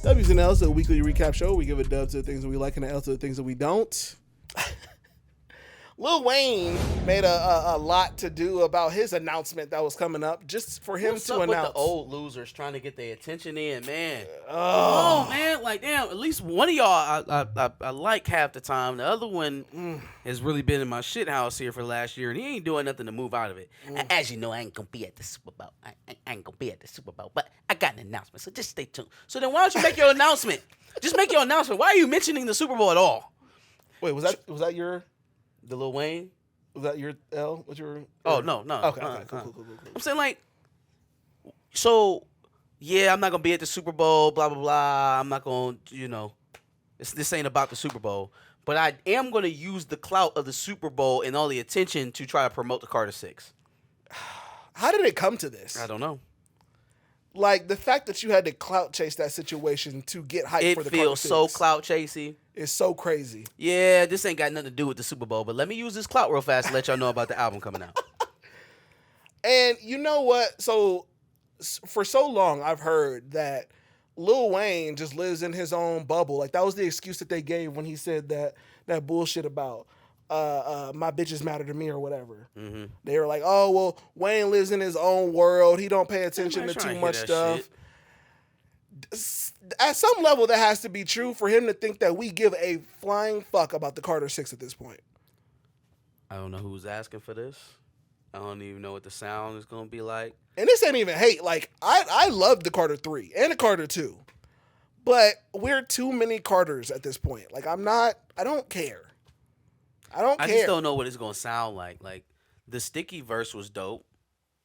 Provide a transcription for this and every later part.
W's and L's, a weekly recap show. We give a dub to the things that we like and an L to the things that we don't. Lil Wayne made a lot to do about his announcement that was coming up, just for him What's to up announce. with the old losers trying to get their attention in, man? Oh man, like damn. At least one of y'all I like half the time. The other one has really been in my shit house here for the last year, and he ain't doing nothing to move out of it. As you know, I ain't gonna be at the Super Bowl. I ain't gonna be at the Super Bowl, but I got an announcement, so just stay tuned. So then, why don't you make your announcement? Just make your announcement. Why are you mentioning the Super Bowl at all? Wait, was that your? The Lil Wayne? Was that your L? What's your? Oh no. Okay, cool. I'm saying like, so yeah, I'm not gonna be at the Super Bowl. Blah blah blah. I'm not gonna, this ain't about the Super Bowl. But I am gonna use the clout of the Super Bowl and all the attention to try to promote the Carter 6. How did it come to this? I don't know. Like, the fact that you had to clout chase that situation to get hype for the Carter 6. It feels so clout chasey. It's so crazy. Yeah, this ain't got nothing to do with the Super Bowl, but let me use this clout real fast to let y'all know about the album coming out. And you know what? So, for so long, I've heard that Lil Wayne just lives in his own bubble. Like, that was the excuse that they gave when he said that bullshit about my bitches matter to me or whatever. Mm-hmm. They were like, oh, well, Wayne lives in his own world. He don't pay attention to too much stuff. Shit. At some level, that has to be true for him to think that we give a flying fuck about the Carter 6 at this point. I don't know who's asking for this. I don't even know what the sound is going to be like. And this ain't even hate. Like, I love the Carter 3 and the Carter 2. But we're too many Carters at this point. Like, I don't care. I just don't know what it's going to sound like. Like, the Sticky verse was dope.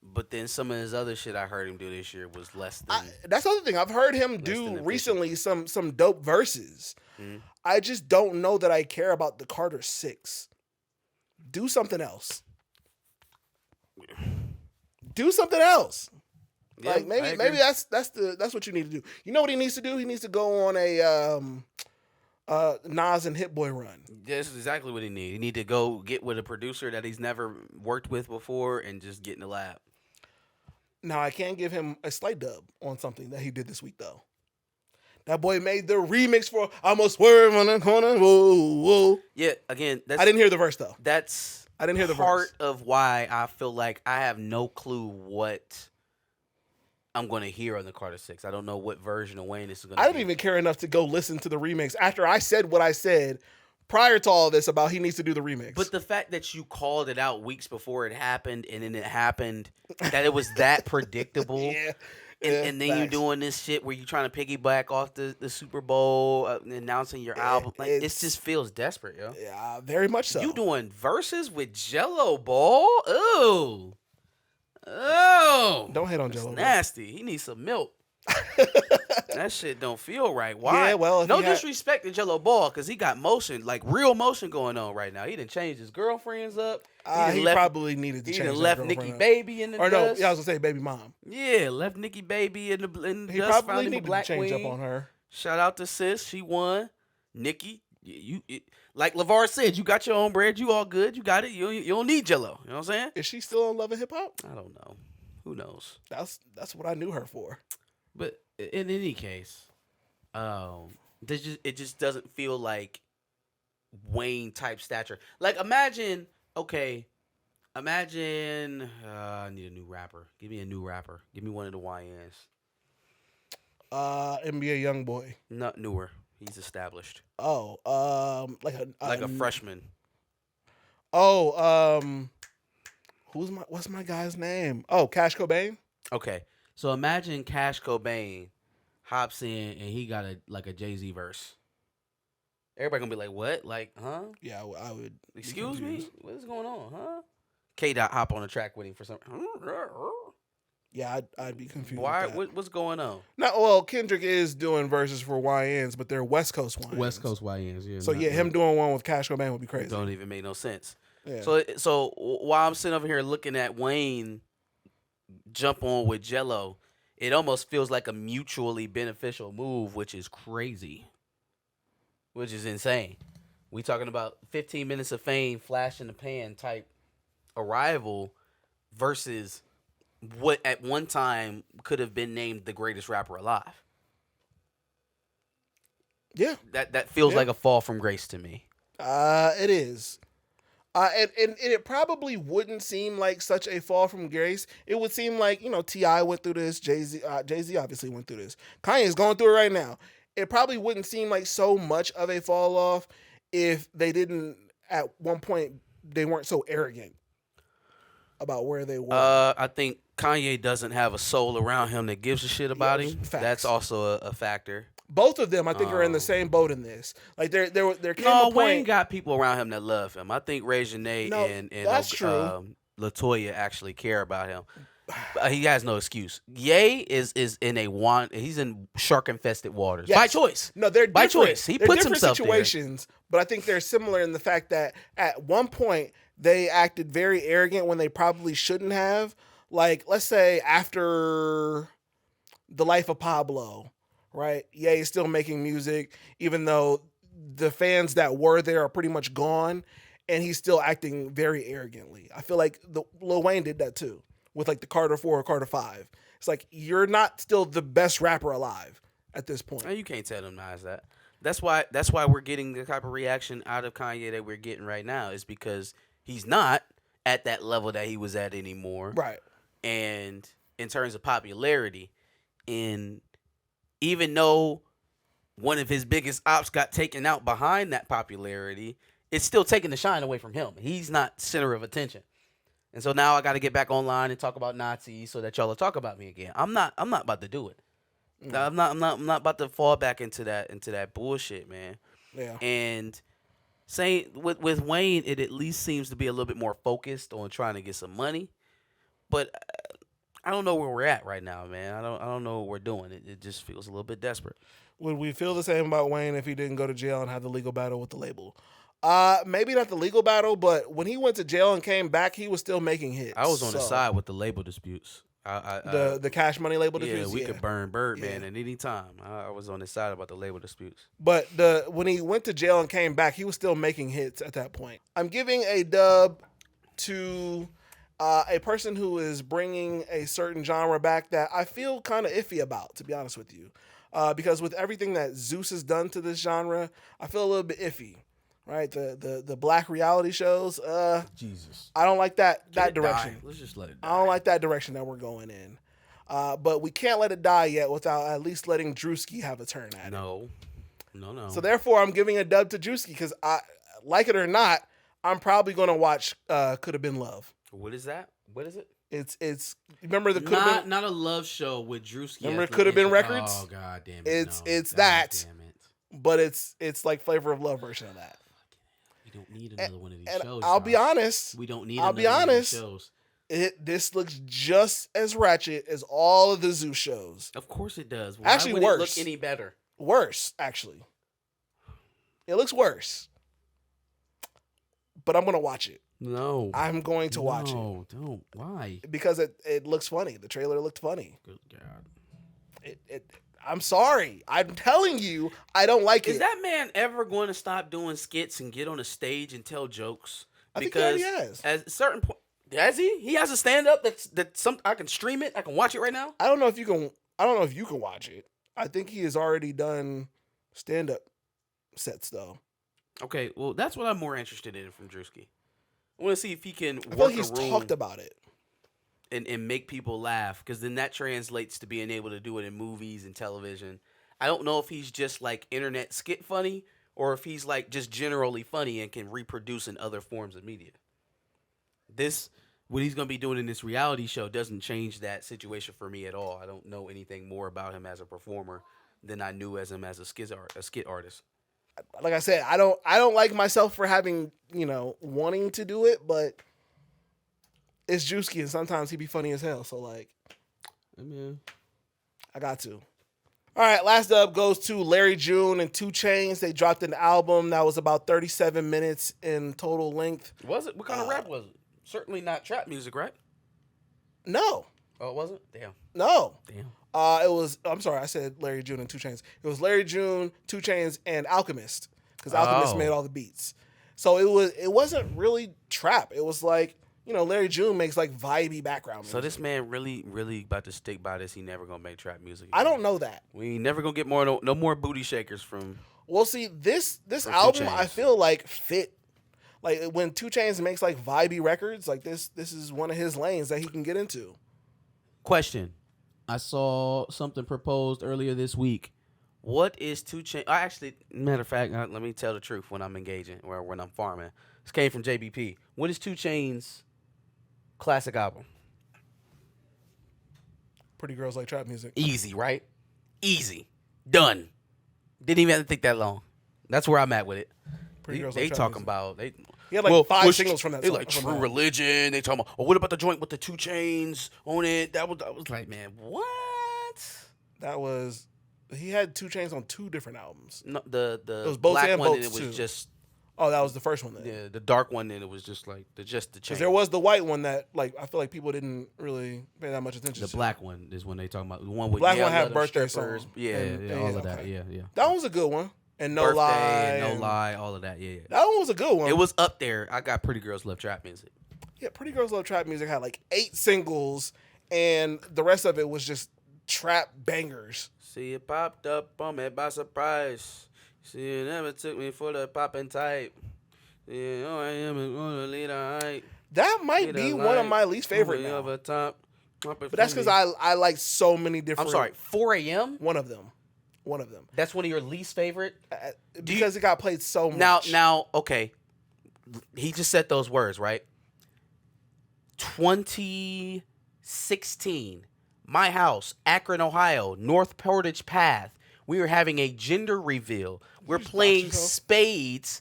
But then some of his other shit I heard him do this year was less than. That's the other thing. I've heard him do recently some dope verses. Mm-hmm. I just don't know that I care about the Carter 6. Do something else. Do something else. Yeah, like maybe that's what you need to do. You know what he needs to do? He needs to go on a Nas and Hit Boy run. That's exactly what he needs. He need to go get with a producer that he's never worked with before and just get in the lab. Now, I can't give him a slight dub on something that he did this week, though. That boy made the remix for I'm a Swerve on the Corner. Whoa, whoa. Yeah, again, I didn't hear the verse, though. I didn't hear the part of why I feel like I have no clue what I'm going to hear on the Carter 6. I don't know what version of Wayne this is going to be. I didn't even care enough to go listen to the remix after I said what I said prior to all this about he needs to do the remix. But the fact that you called it out weeks before it happened and then it happened, that it was that predictable. Yeah. And then you doing this shit where you trying to piggyback off the Super Bowl, announcing your album. Like, it just feels desperate, yo. Yeah, very much so. You doing verses with Jello Ball? Ooh. Oh. Don't hate on Jello. That's nasty. He needs some milk. That shit don't feel right. Why? Yeah, well, no disrespect to Jello Ball, because he got motion, like real motion going on right now. He done changed his girlfriends up. He probably needed to change. He done left Nikki Baby in the dust. No, yeah, I was gonna say baby mom. Yeah, left Nikki Baby in the he dust. Probably needed to change up on her. Shout out to sis, she won. Nikki, like LeVar said, you got your own bread. You all good. You got it. You don't need Jello. You know what I'm saying? Is she still on Love and Hip Hop? I don't know. Who knows? That's what I knew her for. But in any case, it just doesn't feel like Wayne type stature. Like imagine I need a new rapper. Give me a new rapper. Give me one of the YNs. NBA YoungBoy. Not newer. He's established. Oh, like a freshman. Oh, what's my guy's name? Oh, Cash Cobain. Okay, so imagine Cash Cobain hops in and he got a Jay-Z verse. Everybody gonna be like, what? Like, huh? Yeah, I would. Excuse me? What is going on, huh? K-Dot hop on the track with him for some. Yeah, I'd be confused. Why? What's going on? No, well, Kendrick is doing verses for YNs, but they're West Coast YNs. West Coast YNs, yeah. So yeah, him doing one with Cash Cobain would be crazy. Don't even make no sense. Yeah. So while I'm sitting over here looking at Wayne jump on with Jello, it almost feels like a mutually beneficial move, which is crazy, which is insane. We talking about 15 minutes of fame, flash in the pan type arrival versus what at one time could have been named the greatest rapper alive. Yeah. That feels Yeah. like a fall from grace to me. It is. And it probably wouldn't seem like such a fall from grace. It would seem like, T.I. went through this. Jay-Z obviously went through this. Kanye's going through it right now. It probably wouldn't seem like so much of a fall off if they didn't, at one point, they weren't so arrogant about where they were. I think Kanye doesn't have a soul around him that gives a shit about him. Facts. That's also a factor. Both of them, I think, are in the same boat in this. Like there came a point. Wayne got people around him that love him. I think Ray Janae and that's true. LaToya actually care about him. He has no excuse. Ye is in he's in shark infested waters by choice. No, they're by different. choice. He they're puts different himself situations, but I think they're similar in the fact that at one point they acted very arrogant when they probably shouldn't have. Like, let's say after The Life of Pablo, right? Ye is still making music, even though the fans that were there are pretty much gone, and he's still acting very arrogantly. I feel like Lil Wayne did that too, with like the Carter 4 or Carter 5. It's like, you're not still the best rapper alive at this point. You can't tell them guys that. That's why we're getting the type of reaction out of Kanye that we're getting right now, is because he's not at that level that he was at anymore. Right. And in terms of popularity, even though one of his biggest ops got taken out behind that popularity, it's still taking the shine away from him. He's not center of attention. And so now I got to get back online and talk about Nazis so that y'all will talk about me again. I'm not about to do it. I'm not about to fall back into that bullshit, man. Yeah. And saying with Wayne, it at least seems to be a little bit more focused on trying to get some money. But I don't know where we're at right now, man. I don't know what we're doing. It just feels a little bit desperate. Would we feel the same about Wayne if he didn't go to jail and have the legal battle with the label? Maybe not the legal battle, but when he went to jail and came back, he was still making hits. I was on the side with the label disputes. The Cash Money label disputes. Yeah, we could burn Birdman at any time. I was on his side about the label disputes. But when he went to jail and came back, he was still making hits at that point. I'm giving a dub to a person who is bringing a certain genre back that I feel kind of iffy about, to be honest with you. Because with everything that Zeus has done to this genre, I feel a little bit iffy. Right, the black reality shows. Jesus, I don't like that direction. Die. Let's just let it die. I don't like that direction that we're going in. But we can't let it die yet without at least letting Druski have a turn at it. No. So therefore, I'm giving a dub to Druski because I, like it or not, I'm probably going to watch Could Have Been Love. What is that? What is it? It's remember the Could Have Been, not a love show with Drewski. Remember Could Have Been Records? Oh god damn it! It's that, but it's like Flavor of Love version of that. We don't need another one of these shows. I'll be honest. We don't need. I'll be honest. Shows. This looks just as ratchet as all of the Zeus shows. Of course it does. Why actually, would worse. It look any better? Worse, actually. It looks worse. But I'm gonna watch it. No. I'm going to watch it. No, don't. Why? Because it looks funny. The trailer looked funny. Good God. I'm sorry. I'm telling you, I don't like it. Is that man ever going to stop doing skits and get on a stage and tell jokes? I think he already has. At a certain point, has he? He has a stand up that some I can stream it. I can watch it right now. I don't know if you can watch it. I think he has already done stand up sets though. Okay, well that's what I'm more interested in from Druski. I want to see if he can I feel like he's talked about it. And make people laugh, because then that translates to being able to do it in movies and television. I don't know if he's just like internet skit funny or if he's like just generally funny and can reproduce in other forms of media. What he's going to be doing in this reality show doesn't change that situation for me at all. I don't know anything more about him as a performer than I knew as him as a skit artist. Like I said, I don't like myself for having, wanting to do it, but it's Druski, and sometimes he be funny as hell. So like, I got to. All right, last up goes to Larry June and 2 Chainz. They dropped an album that was about 37 minutes in total length. Was it? What kind of rap was it? Certainly not trap music, right? No. Oh, it wasn't? Damn. No. Damn. It was. I'm sorry, I said Larry June and 2 Chainz. It was Larry June, 2 Chainz, and Alchemist, because Alchemist made all the beats. So it wasn't really trap. It was like, Larry June makes like vibey background music. So this man really, really about to stick by this. He never gonna make trap music again. I don't know that. We ain't never gonna get no more booty shakers from Well, see, this For 2 album, Chainz. I feel like fit. Like when 2 Chainz makes like vibey records, like this is one of his lanes that he can get into. Question. I saw something proposed earlier this week. What is 2 Chainz? Actually, matter of fact, let me tell the truth when I'm engaging or when I'm farming. This came from JBP. What is 2 Chainz' classic album? Pretty Girls Like Trap Music. Easy, right? Easy. Done. Didn't even have to think that long. That's where I'm at with it. Pretty Girls They Like Trap talking Music. about they. He had like 5 singles from that They song. like from True that. Religion. They talking about. Oh, what about the joint with the 2 Chainz on it? That was like, man, what? That was he had 2 Chainz on 2 different albums. No, the It was Boats black and one, Boats, and it was too. just Oh, that was the first one then. yeah, the dark one, and it was just like the chain. Because there was the white one that like I feel like people didn't really pay that much attention The to. black one is when they talking about the one with Black yeah, one had Love Them birthday Strippers. song. Yeah, And- yeah, yeah, all of that. okay. Yeah. That one was a good one. And No Birthday, Lie. and No Lie, all of that. Yeah. That one was a good one. It was up there. I got Pretty Girls Love Trap Music. Yeah, Pretty Girls Love Trap Music had like 8 singles, and the rest of it was just trap bangers. See, it popped up on me by surprise. See, it never took me for the popping type. Yeah, oh, I am gonna lead a height. That might be one of my least favorite now. Over top. But that's because I like so many different. I'm sorry, 4 a.m.? One of them. That's one of your least favorite? Because it got played so much. Now, okay. He just said those words, right? 2016, my house, Akron, Ohio, North Portage Path. We were having a gender reveal. We're playing spades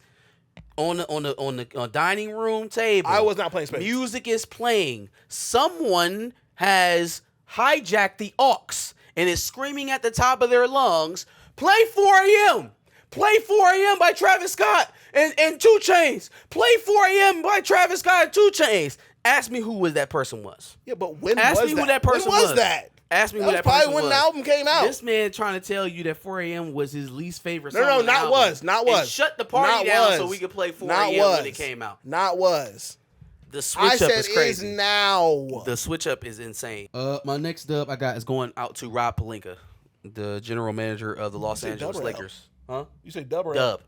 on the dining room table. I was not playing spades. Music is playing. Someone has hijacked the aux and is screaming at the top of their lungs, play 4 a.m. Play 4 a.m. by Travis Scott and 2 Chainz. Play 4 a.m. by Travis Scott and 2 Chainz. Ask me who that person was. Yeah, but when Ask was me that? who that person when was. was. That? Ask me That who was that person probably when was. the album came out. This man trying to tell you that 4 a.m. was his least favorite song. No, on the not album. was. Not was. And shut the party Not down was. so we could play 4 Not a.m. was. when it came out. Not was. The switch I up said is crazy. is now. The switch up is insane. My next dub I got is going out to Rob Pelinka, the general manager of the Los say Angeles dub or L? Lakers. Huh? You say dub or Dub.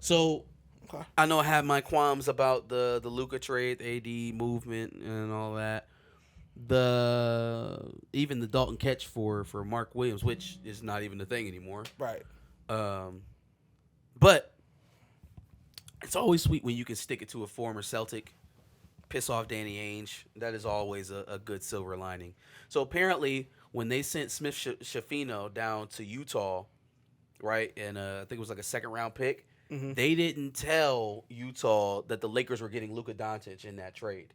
So Okay. I know I have my qualms about the Luka trade, the AD movement, and all that. Even the Dalton catch for Mark Williams, which is not even the thing anymore. Right. But it's always sweet when you can stick it to a former Celtic, piss off Danny Ainge. That is always a good silver lining. So apparently, when they sent Smith Shafino down to Utah, right, and I think it was like a 2nd-round pick, they didn't tell Utah that the Lakers were getting Luka Doncic in that trade.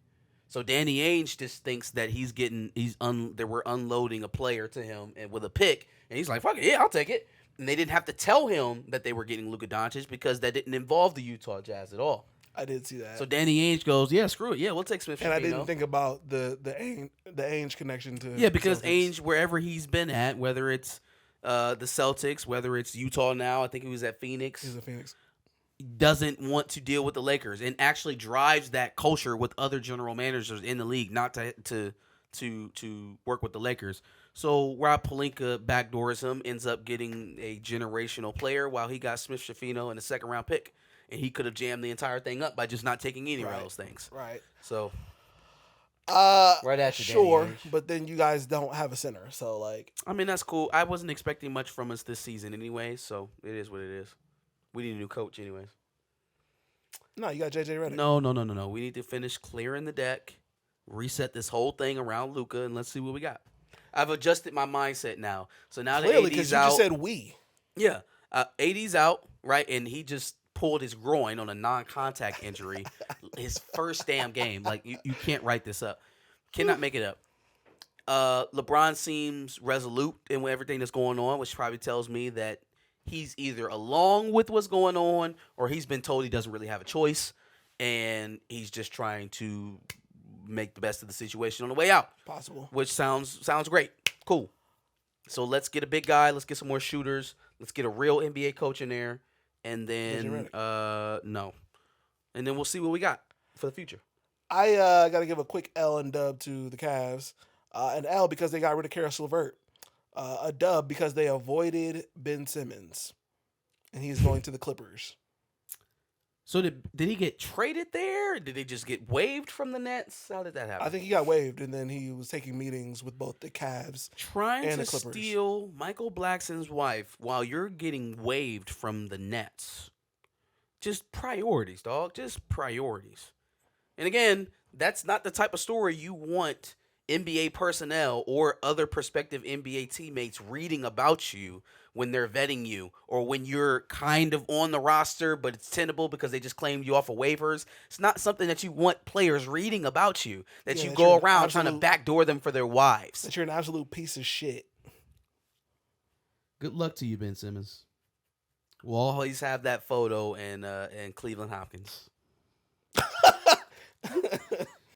So Danny Ainge just thinks that they were unloading a player to him and with a pick, and he's like, "Fuck it, yeah, I'll take it." And they didn't have to tell him that they were getting Luka Doncic because that didn't involve the Utah Jazz at all. I did see that. So Danny Ainge goes, "Yeah, screw it, yeah, we'll take Smith." And I didn't think about the Ainge connection to. Yeah, because Celtics. Ainge, wherever he's been at, whether it's the Celtics, whether it's Utah now, I think he was at Phoenix. He's a Phoenix. Doesn't want to deal with the Lakers and actually drives that culture with other general managers in the league not to work with the Lakers. So Rob Pelinka backdoors him, ends up getting a generational player while he got Smith Shafino in a 2nd-round pick. And he could have jammed the entire thing up by just not taking any of those things. Right. So right at you, sure, Danny Ainge. but then you guys don't have a center, so like. I mean, that's cool. I wasn't expecting much from us this season anyway, so it is what it is. We need a new coach anyways. No, you got JJ Redick. No. We need to finish clearing the deck, reset this whole thing around Luka, and let's see what we got. I've adjusted my mindset now. So now Clearly, that because AD's you out. just said we. Yeah. AD's out, right? And he just pulled his groin on a non-contact injury. His first damn game. Like, you can't write this up. Cannot make it up. LeBron seems resolute in everything that's going on, which probably tells me that he's either along with what's going on or he's been told he doesn't really have a choice, and he's just trying to make the best of the situation on the way out. Possible. Which sounds great. Cool. So let's get a big guy. Let's get some more shooters. Let's get a real NBA coach in there. And then, no. And then we'll see what we got for the future. I got to give a quick L and dub to the Cavs. An L because they got rid of Karis LeVert. A dub because they avoided Ben Simmons. and he's going to the Clippers. So did he get traded there? Did they just get waived from the Nets? How did that happen? I think he got waived, and then he was taking meetings with both the Cavs Trying and to the Clippers. steal Michael Blackson's wife while you're getting waived from the Nets. Just priorities, dog. Just priorities. And again, that's not the type of story you want NBA personnel or other prospective NBA teammates reading about you when they're vetting you, or when you're kind of on the roster, but it's tenable because they just claimed you off of waivers. It's not something that you want players reading about you, that you go around trying to backdoor them for their wives. That you're an absolute piece of shit. Good luck to you, Ben Simmons. We'll always have that photo and Cleveland Hopkins.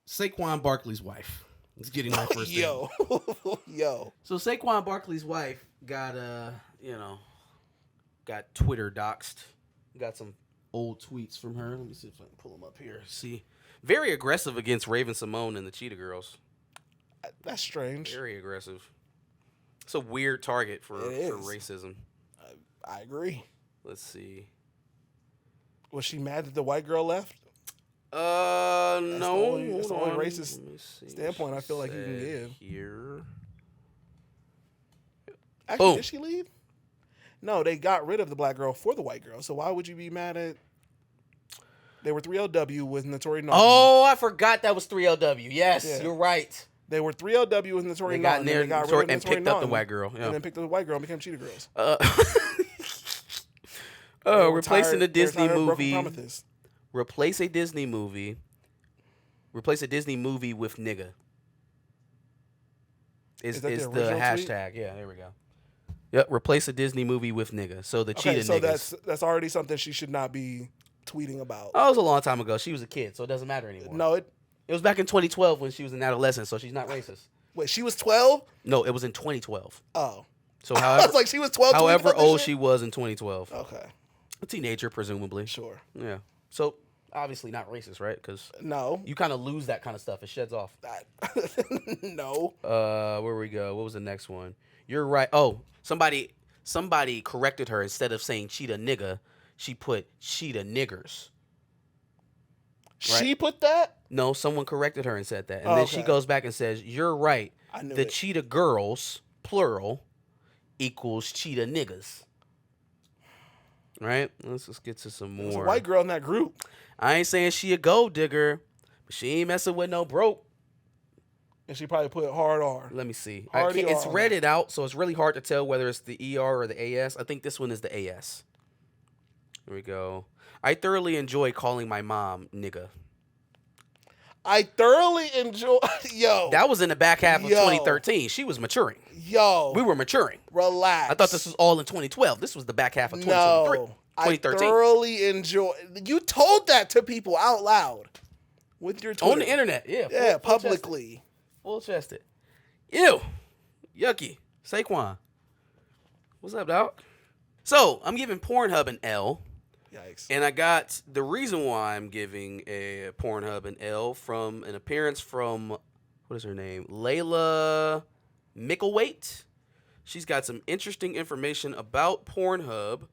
Saquon Barkley's wife. Let's get him my first Yo. So Saquon Barkley's wife got got Twitter doxxed. Got some old tweets from her. Let me see if I can pull them up here. See, very aggressive against Raven Simone and the Cheetah Girls. That's strange. Very aggressive. It's a weird target for racism. I agree. Let's see. Was she mad that the white girl left? No. That's the only racist standpoint I feel like you can give. Here. Actually, did she leave? No, they got rid of the black girl for the white girl. So why would you be mad at? They were 3LW with Notori Naughty. Oh, I forgot that was 3LW. Yes, You're right. They were 3LW with Notori Naughty. They got rid of and picked up the white girl. Yeah. And then picked up the white girl and became Cheetah Girls. Replacing the Disney movie. Replace a Disney movie. Replace a Disney movie with nigga. Is the hashtag. Tweet? Yeah, there we go. Yep, replace a Disney movie with nigga. So the cheetah niggas. So that's already something she should not be tweeting about. Oh, it was a long time ago. She was a kid, so it doesn't matter anymore. No, it was back in 2012 when she was an adolescent, so she's not racist. Wait, she was 12? No, it was in 2012. Oh. So however, I was like, she was 12. However old she was in 2012. Okay. A teenager, presumably. Sure. Yeah. So obviously not racist, right? Because no, you kind of lose that kind of stuff. It sheds off. No. Where we go? What was the next one? You're right. Oh, somebody corrected her. Instead of saying cheetah nigga, she put cheetah niggers. Right? She put that? No, someone corrected her and said that. And then she goes back and says, "You're right. The cheetah girls, plural, equals cheetah niggas." Right? Let's just get to some more. There's a white girl in that group. I ain't saying she a gold digger, but she ain't messing with no broke. And she probably put hard R. Let me see. It's Reddit out, so it's really hard to tell whether it's the ER or the AS. I think this one is the AS. Here we go. I thoroughly enjoy calling my mom nigga. I thoroughly enjoy. Yo. That was in the back half of 2013. She was maturing. Yo. We were maturing. Relax. I thought this was all in 2012. This was the back half of 2023. No. 2013. I thoroughly enjoy. You told that to people out loud with your Twitter. On the internet, yeah. Yeah, publicly. Full chested. Ew. Yucky. Saquon. What's up, dog? So, I'm giving Pornhub an L. Yikes. And I got the reason why I'm giving a Pornhub an L from an appearance from, what is her name? Layla Mickelwaite. She's got some interesting information about Pornhub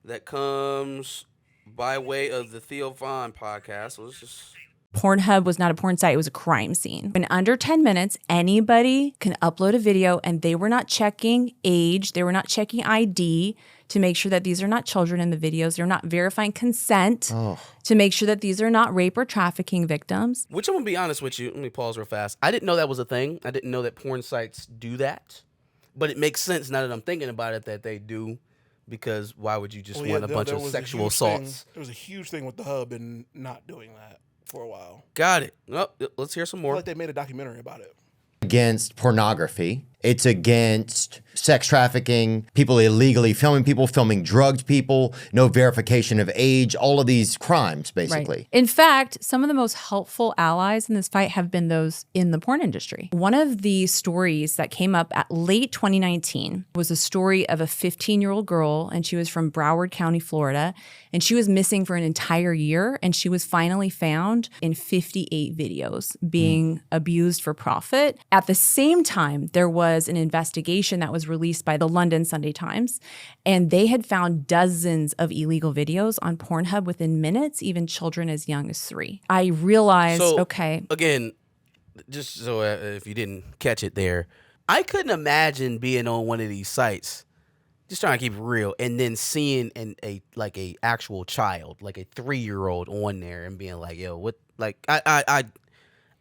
that comes by way of the Theo Von podcast. So let's just... Pornhub was not a porn site, it was a crime scene. In under 10 minutes, anybody can upload a video, and they were not checking age, they were not checking ID to make sure that these are not children in the videos. They're not verifying consent to make sure that these are not rape or trafficking victims. Which I'm going to be honest with you. Let me pause real fast. I didn't know that was a thing. I didn't know that porn sites do that. But it makes sense now that I'm thinking about it that they do. Because why would you just want a bunch of sexual assaults? There was a huge thing with the hub and not doing that for a while. Got it. Oh, let's hear some more. I feel like they made a documentary about it. Against pornography. It's against sex trafficking, people illegally filming people, filming drugged people, no verification of age, all of these crimes, basically. Right. In fact, some of the most helpful allies in this fight have been those in the porn industry. One of the stories that came up at late 2019 was a story of a 15-year-old girl, and she was from Broward County, Florida, and she was missing for an entire year, and she was finally found in 58 videos being abused for profit. At the same time, there was was an investigation that was released by the London Sunday Times, and they had found dozens of illegal videos on Pornhub within minutes, even children as young as 3. I realized, again, just so if you didn't catch it there, I couldn't imagine being on one of these sites, just trying to keep it real, and then seeing a actual child, like a 3-year-old on there, and being like, yo, what? Like, I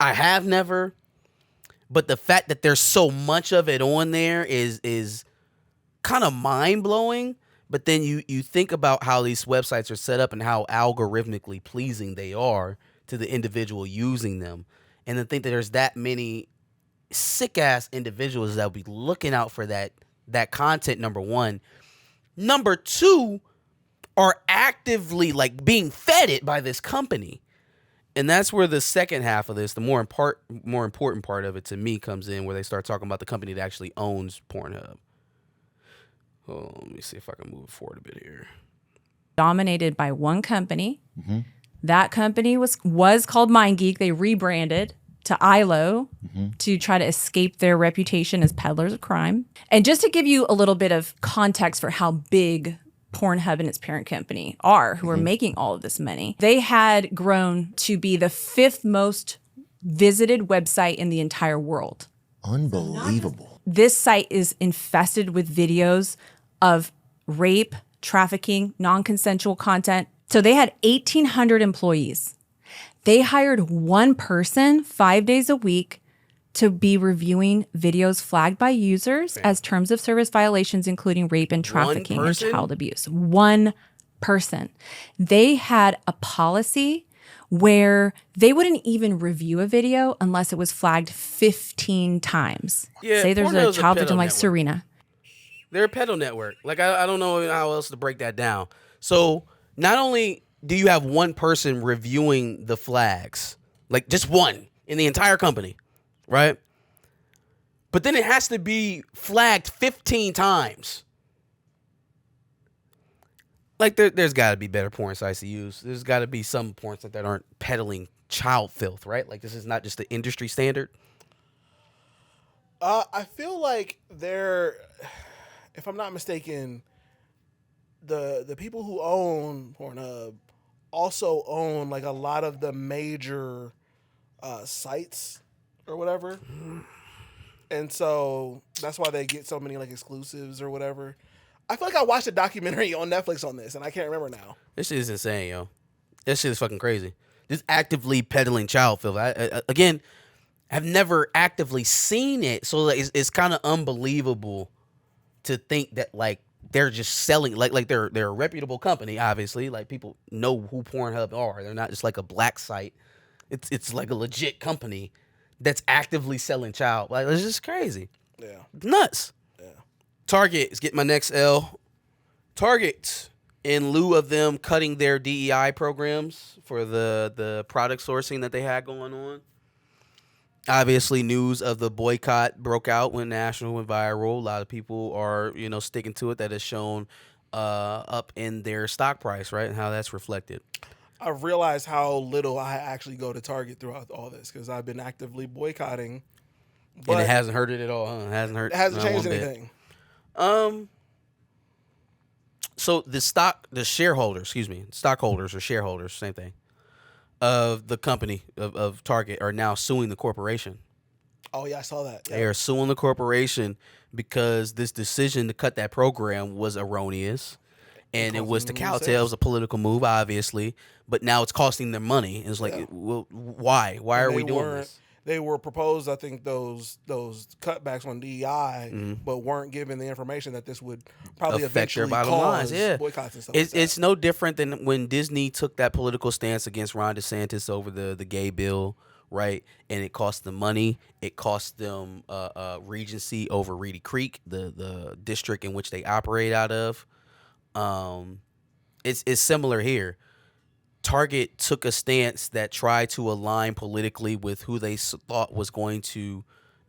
have never. But the fact that there's so much of it on there is kind of mind-blowing. But then you think about how these websites are set up and how algorithmically pleasing they are to the individual using them. And then think that there's that many sick-ass individuals that will be looking out for that content, number one. Number two, are actively, like, being fed it by this company. And that's where the second half of this, the more important part of it to me comes in, where they start talking about the company that actually owns Pornhub. Oh, let me see if I can move forward a bit here. Dominated by one company. Mm-hmm. That company was called MindGeek. They rebranded to ILO to try to escape their reputation as peddlers of crime. And just to give you a little bit of context for how big Pornhub and its parent company who are making all of this money. They had grown to be the 5th most visited website in the entire world. Unbelievable. This site is infested with videos of rape, trafficking, non-consensual content. So they had 1,800 employees. They hired one person 5 days a week to be reviewing videos flagged by users as terms of service violations, including rape and trafficking and child abuse. One person. They had a policy where they wouldn't even review a video unless it was flagged 15 times. Yeah, say there's a child victim like network. Serena. They're a pedo network. Like, I don't know how else to break that down. So not only do you have one person reviewing the flags, like just one in the entire company, right? But then it has to be flagged 15 times. Like, there's got to be better porn sites to use. There's got to be some porn sites that aren't peddling child filth, right? Like, this is not just the industry standard. I feel like if I'm not mistaken, the people who own Pornhub also own like a lot of the major sites or whatever. And so that's why they get so many like exclusives or whatever. I feel like I watched a documentary on Netflix on this and I can't remember now. This shit is insane, yo. This shit is fucking crazy. Just actively peddling child filth. Again, have never actively seen it, so it's kind of unbelievable to think that like they're just selling like they're a reputable company. Obviously, like people know who Pornhub are. They're not just like a black site. It's like a legit company that's actively selling child. Like, it's just crazy. Yeah, nuts. Yeah. Target is getting my next L. Target, in lieu of them cutting their DEI programs for the product sourcing that they had going on. Obviously, news of the boycott broke out when national went viral. A lot of people are, sticking to it. That has shown up in their stock price, right, and how that's reflected. I've realized how little I actually go to Target throughout all this because I've been actively boycotting. And it hasn't hurt it at all, huh? It hasn't changed anything. So the stockholders or shareholders, same thing, of the company of Target are now suing the corporation. Oh yeah, I saw that. Yeah. They are suing the corporation because this decision to cut that program was erroneous. And it was to kowtow. It was a political move, obviously, but now it's costing them money. And it's like, well, why? Why are we doing this? They were proposed, I think, those cutbacks on DEI, but weren't given the information that this would probably affect their eventually bottom cause lines. Yeah. boycotts and stuff. It's no different than when Disney took that political stance against Ron DeSantis over the gay bill, right? And it cost them money. It cost them regency over Reedy Creek, the district in which they operate out of. It's similar here. Target took a stance that tried to align politically with who they thought was going to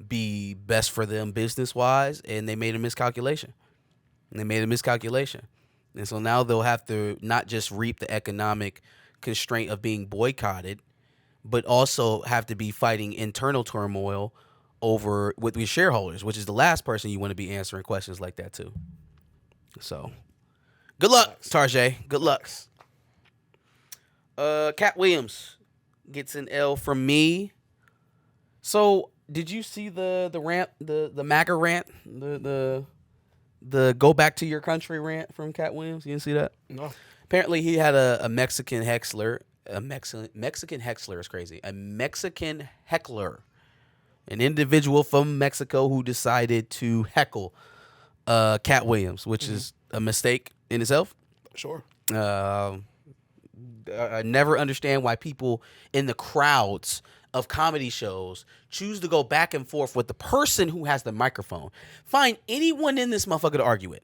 be best for them business-wise, and they made a miscalculation. And so now they'll have to not just reap the economic constraint of being boycotted, but also have to be fighting internal turmoil over with your shareholders, which is the last person you want to be answering questions like that to. So, good luck, Tarjay. Good luck. Katt Williams gets an L from me. So, did you see the rant, the MAGA rant, the go back to your country rant from Katt Williams? You didn't see that? No. Apparently, he had a Mexican heckler. A Mexican heckler is crazy. A Mexican heckler, an individual from Mexico who decided to heckle Katt Williams, which is a mistake in itself. Sure. I never understand why people in the crowds of comedy shows choose to go back and forth with the person who has the microphone. Find anyone in this motherfucker to argue with.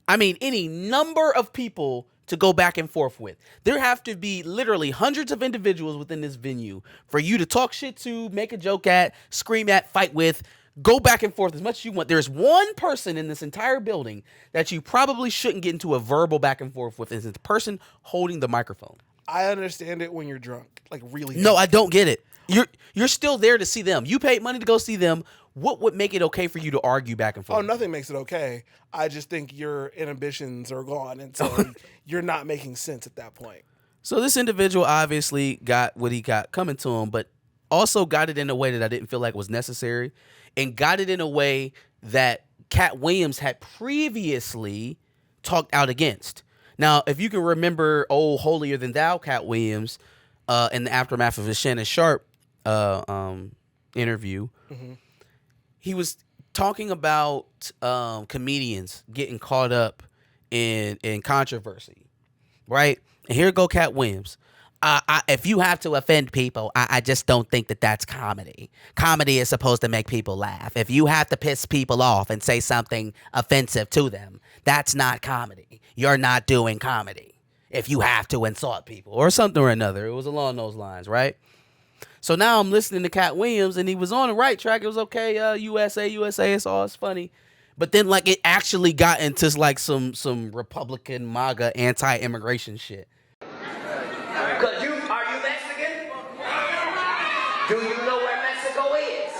I mean, any number of people to go back and forth with. There have to be literally hundreds of individuals within this venue for you to talk shit to, make a joke at, scream at, fight with, go back and forth as much as you want. There's one person in this entire building that you probably shouldn't get into a verbal back and forth with, is the person holding the microphone. I understand it when you're drunk, like really. No, I don't get it. You're still there to see them. You paid money to go see them. What would make it okay for you to argue back and forth? Oh, nothing makes it okay. I just think your inhibitions are gone, and so you're not making sense at that point. So this individual obviously got what he got coming to him, but also got it in a way that I didn't feel like was necessary, and got it in a way that Katt Williams had previously talked out against. Now, if you can remember old Holier Than Thou Katt Williams in the aftermath of his Shannon Sharp interview, he was talking about comedians getting caught up in controversy, right? And here go Katt Williams. If you have to offend people, I just don't think that that's comedy. Comedy is supposed to make people laugh. If you have to piss people off and say something offensive to them, that's not comedy. You're not doing comedy. If you have to insult people or something or another. It was along those lines, right? So now I'm listening to Katt Williams, and he was on the right track. It was okay, USA, it's funny. But then, like, it actually got into, like, some Republican, MAGA, anti-immigration shit. Are you Mexican? Do you know where Mexico is?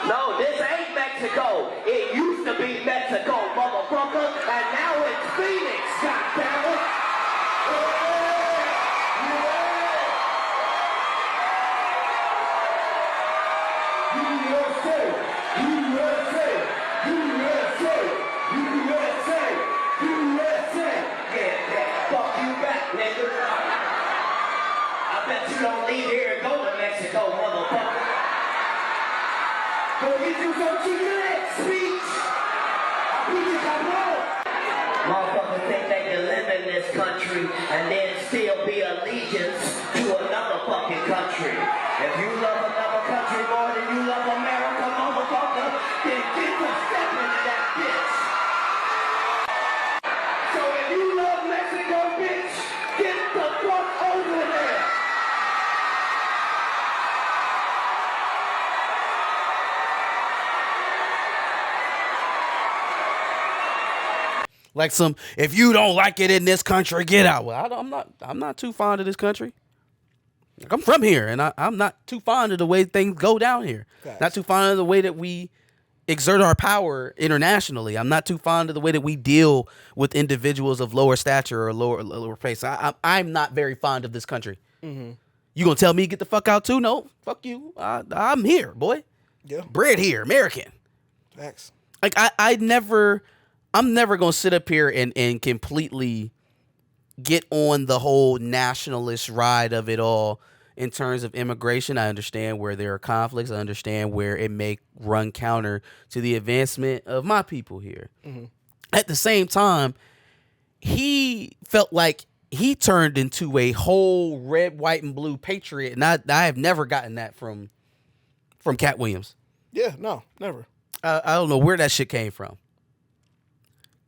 No, this ain't Mexico. It used to be Mexico, motherfucker, and now it's Phoenix, goddammit. You don't leave here and go to Mexico, motherfucker. Go get you some Chick-fil-A speech. I'll beat you cabrón. Motherfuckers think they can live in this country and then still be allegiance to another fucking country. If you love another country more than you love America, motherfucker, then get to step into that bitch. So if you love Mexico, bitch, get the fuck over there. Like if you don't like it in this country, get out. Well, I'm not too fond of this country. Like, I'm from here, and I'm not too fond of the way things go down here. Facts. Not too fond of the way that we exert our power internationally. I'm not too fond of the way that we deal with individuals of lower stature or lower place. I'm not very fond of this country. Mm-hmm. You gonna tell me get the fuck out too? No, fuck you. I'm here, boy. Yeah. Bred here, American. Facts. Like I'm never going to sit up here and completely get on the whole nationalist ride of it all in terms of immigration. I understand where there are conflicts. I understand where it may run counter to the advancement of my people here. Mm-hmm. At the same time, he felt like he turned into a whole red, white, and blue patriot, and I have never gotten that from Katt Williams. Yeah, no, never. I don't know where that shit came from.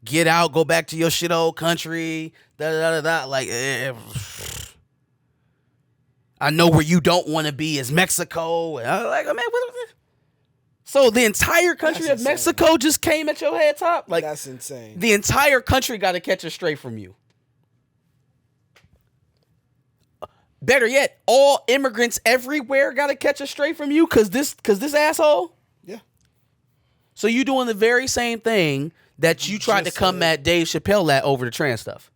Get out, go back to your shit old country, da-da-da-da-da. Like, I know where you don't want to be is Mexico. And I was like, man, what? So the entire country of Mexico just came at your head top? Like, that's insane. The entire country got to catch a stray from you. Better yet, all immigrants everywhere got to catch a stray from you because this asshole. Yeah. So you doing the very same thing that you tried to come at Dave Chappelle at over the trans stuff.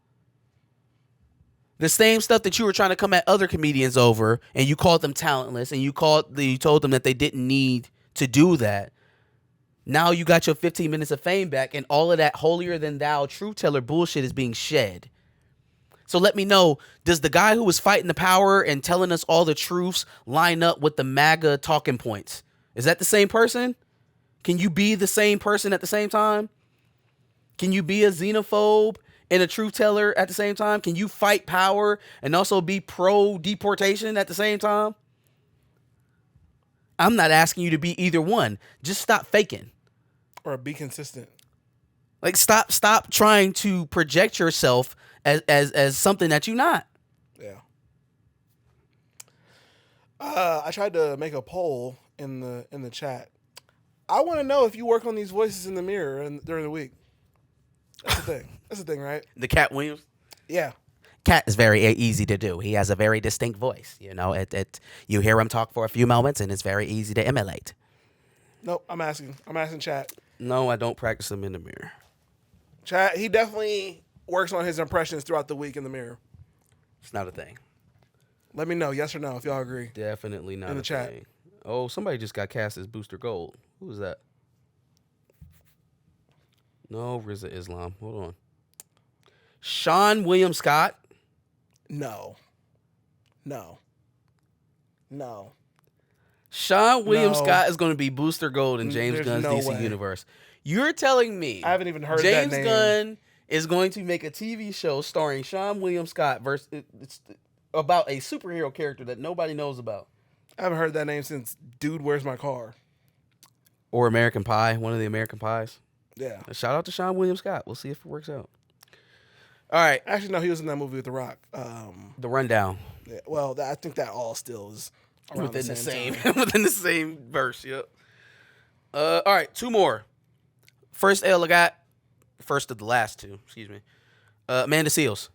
The same stuff that you were trying to come at other comedians over, and you called them talentless, and you told them that they didn't need to do that. Now you got your 15 minutes of fame back, and all of that holier than thou truth teller bullshit is being shed. So let me know, does the guy who was fighting the power and telling us all the truths line up with the MAGA talking points? Is that the same person? Can you be the same person at the same time? Can you be a xenophobe and a truth teller at the same time? Can you fight power and also be pro-deportation at the same time? I'm not asking you to be either one. Just stop faking. Or be consistent. Like stop trying to project yourself as something that you're not. Yeah. I tried to make a poll in the chat. I want to know if you work on these voices in the mirror during the week. That's the thing. That's the thing, right? The Katt Williams? Yeah. Katt is very easy to do. He has a very distinct voice. You know, you hear him talk for a few moments, and it's very easy to emulate. Nope, I'm asking chat. No, I don't practice them in the mirror. Chat, he definitely works on his impressions throughout the week in the mirror. It's not a thing. Let me know, yes or no, if y'all agree. Definitely not in the chat. thing. Oh, somebody just got cast as Booster Gold. Who was that? No, Rizza Islam. Hold on. Sean William Scott. No. Sean William No. Scott is going to be Booster Gold in James There's Gunn's no DC way. universe. You're telling me I haven't even heard James that name. Gunn is going to make a TV show starring Sean William Scott it's about a superhero character that nobody knows about. I haven't heard that name since Dude, Where's My Car? Or American Pie, one of the American Pies. Yeah. Shout out to Sean William Scott. We'll see if it works out. All right. Actually, no, he was in that movie with The Rock. The Rundown. Yeah, well, I think that all still is around Within the same same time. within the same verse, yep. All right, two more. First L I got, first of the last two, excuse me. Amanda Seales.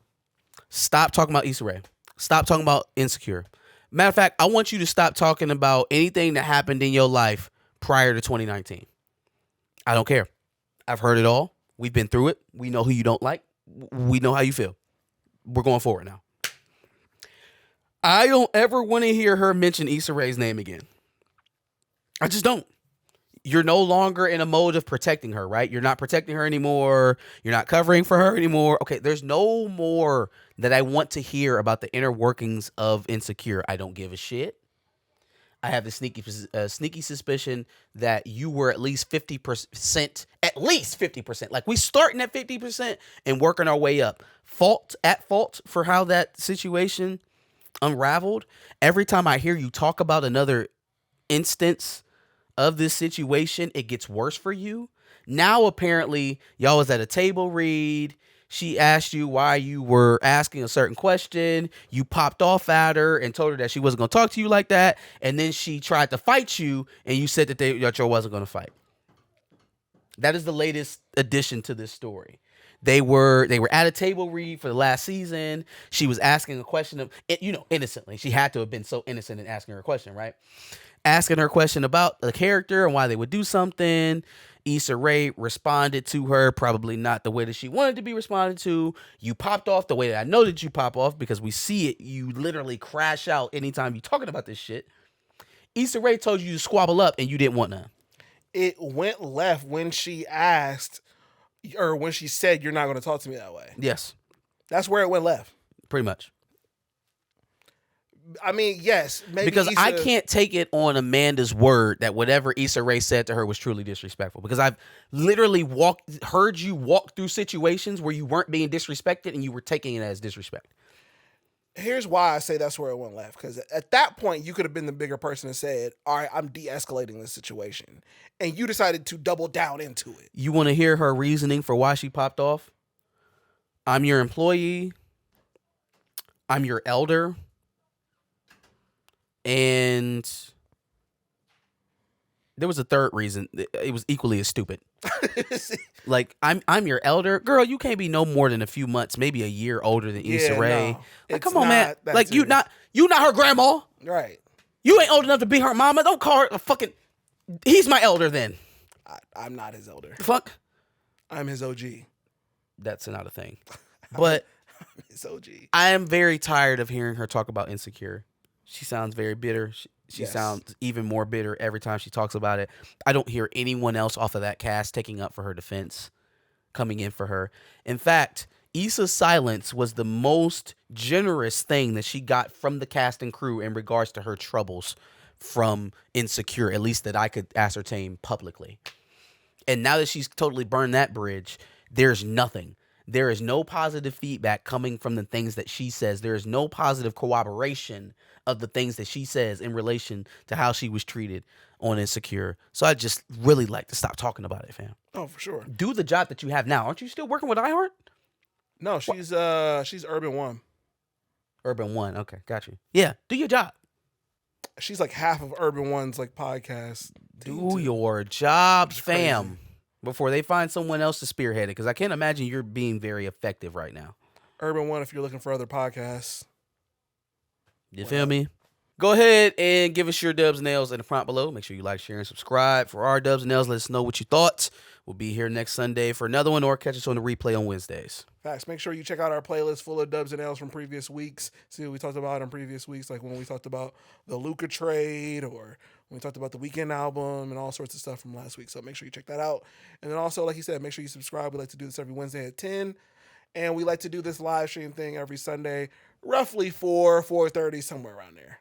Stop talking about Issa Rae. Stop talking about Insecure. Matter of fact, I want you to stop talking about anything that happened in your life prior to 2019. I don't care. I've heard it all. We've been through it. We know who you don't like. We know how you feel. We're going forward now. I don't ever want to hear her mention Issa Rae's name again. I just don't. You're no longer in a mode of protecting her, right? You're not protecting her anymore. You're not covering for her anymore. Okay, there's no more that I want to hear about the inner workings of Insecure. I don't give a shit. I have the sneaky suspicion that you were at least 50%, like we starting at 50% and working our way up. At fault for how that situation unraveled. Every time I hear you talk about another instance of this situation, it gets worse for you. Now, apparently, y'all was at a table read. She asked you why you were asking a certain question. You popped off at her and told her that she wasn't going to talk to you like that. And then she tried to fight you, and you said that y'all wasn't going to fight. That is the latest addition to this story. They were at a table read for the last season. She was asking a question of, innocently. She had to have been so innocent in asking her a question, right? Asking her question about the character and why they would do something. Issa Rae responded to her probably not the way that she wanted to be responded to. You popped off the way that I know that you pop off because we see it. You literally crash out anytime you're talking about this shit. Issa Rae told you to squabble up and you didn't want none. It went left when she asked, or when she said, "You're not going to talk to me that way." Yes. That's where it went left. Pretty much. I mean, yes. Maybe because Issa, I can't take it on Amanda's word that whatever Issa Rae said to her was truly disrespectful. Because I've literally heard you walk through situations where you weren't being disrespected and you were taking it as disrespect. Here's why I say that's where it went left. Because at that point, you could have been the bigger person and said, "All right, I'm de-escalating this situation," and you decided to double down into it. You want to hear her reasoning for why she popped off? I'm your employee. I'm your elder. And There was a third reason. It was equally as stupid. Like, I'm your elder. Girl, you can't be no more than a few months, maybe a year older than Issa Rae. No, like, it's come on, man. not that Like, you serious. not her grandma. Right. You ain't old enough to be her mama. Don't call her a fucking... He's my elder then. I'm not his elder. The fuck? I'm his OG. That's not a thing. But His OG. I am very tired of hearing her talk about Insecure. She sounds very bitter. She Yes. sounds even more bitter every time she talks about it. I don't hear anyone else off of that cast taking up for her defense, coming in for her. In fact, Issa's silence was the most generous thing that she got from the cast and crew in regards to her troubles from Insecure, at least that I could ascertain publicly. And now that she's totally burned that bridge, there's nothing. There is no positive feedback coming from the things that she says. There is no positive corroboration of the things that she says in relation to how she was treated on Insecure. So I just really like to stop talking about it, fam. Oh, for sure. Do the job that you have now. Aren't you still working with iHeart? No, she's Urban One. Urban One. Okay, got you. Yeah, do your job. She's like half of Urban One's like podcast. Do your job, It's fam, crazy. before they find someone else to spearhead it. Because I can't imagine you're being very effective right now. Urban One, if you're looking for other podcasts. You feel me? Go ahead and give us your dubs and nails in the prompt below. Make sure you like, share, and subscribe for our dubs and nails. Let us know what you thought. We'll be here next Sunday for another one, or catch us on the replay on Wednesdays. Facts. Make sure you check out our playlist full of dubs and L's from previous weeks. See what we talked about in previous weeks, like when we talked about the Luka trade or when we talked about the Weekend album and all sorts of stuff from last week. So make sure you check that out. And then also, like you said, make sure you subscribe. We like to do this every Wednesday at 10. And we like to do this live stream thing every Sunday, roughly 4:30, somewhere around there.